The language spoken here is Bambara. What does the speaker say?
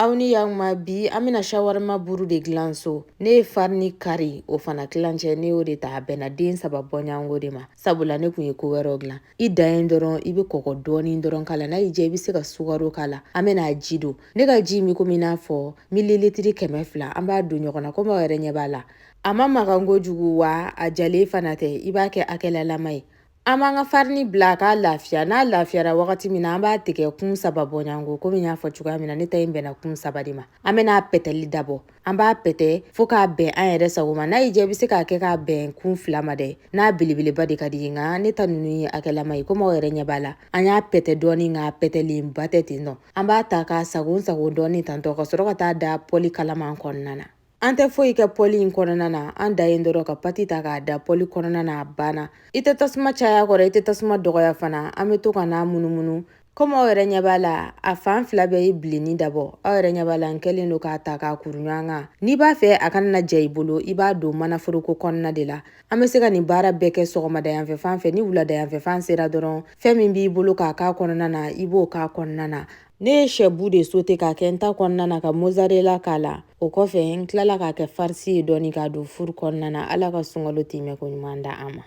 Aw ni yanma bi an bɛna shawarma buru de gilan so. Ne ye farini kari o fana kilancɛ ne y'o de ta a bɛnna den 3 bɔɲango de ma. Sabula ne kun ye ko wɛrɛw gilan. I dan ye dɔrɔn i bɛ kɔgɔ dɔɔni dɔrɔn k'a la. N'a y'i diya i bɛ se ka sukaro k'a la. An bɛna ji don. Ne ka ji mi komi n'a fɔ mililitiri 200 an b'a don ɲɔgɔn na komi aw yɛrɛ ɲɛ b'a la. A ma magan kojugu wa a jalen fana tɛ. I b'a kɛ hakɛlalama ye. An b'an ka farini bila k'a lafiya. N'a lafiyara wagati min na an b'a tigɛ kun 3 bɔɲango komi y'a fɔ cogoya min na ne ta in bɛnna kun 3 de ma. An bɛna pɛtɛli dabɔ. An b'a pɛtɛ fo k'a bɛn an yɛrɛ sago ma. N'a y'i diya i bɛ se k'a kɛ k'a bɛn kun 2 ma dɛ. N'a belebeleba de ka di ye nka ne ta ninnu ye hakɛlama ye komi aw yɛrɛ ɲɛ b'a la. An y'a pɛtɛ dɔɔni nka pɛtɛlenba tɛ ten nɔ. An b'a ta k'a sago dɔɔni tantɔ ka sɔrɔ ka taa da pɔli kalaman kɔnɔna na. An tɛ foyi kɛ pɔli in kɔnɔna na. An da yen dɔrɔn ka pati ta k'a da pɔli kɔnɔna na a banna. I tɛ tasuma caya kɔrɔ i tɛ tasuma dɔgɔya fana. An bɛ to ka n'a munumunu. Komi aw yɛrɛ ɲɛ b'a la a fan 2 bɛɛ ye bilenni dabɔ. Aw yɛrɛ ɲɛ b'a la n kɛlen don k'a ta k'a kuru ɲɔgɔn kan. N'i b'a fɛ a kana na ja i bolo i b'a don manaforoko kɔnɔna de la. An bɛ se ka nin baara bɛɛ kɛ sɔgɔmada yanfɛ fan fɛ ni wulada yanfɛ fan sera dɔrɔn fɛn min b'i bolo k'a k'a kɔnɔna na i b'o k'a kɔnɔna na. Ne ye sɛbu de sauté k'a kɛ n ta kɔnɔna na ka mozzarella k'a la. O kɔfɛ n tilala k'a kɛ farci ye dɔɔni k'a don furu kɔnɔna na. Ala ka sunkalo timɛ ko ɲuman da an ma.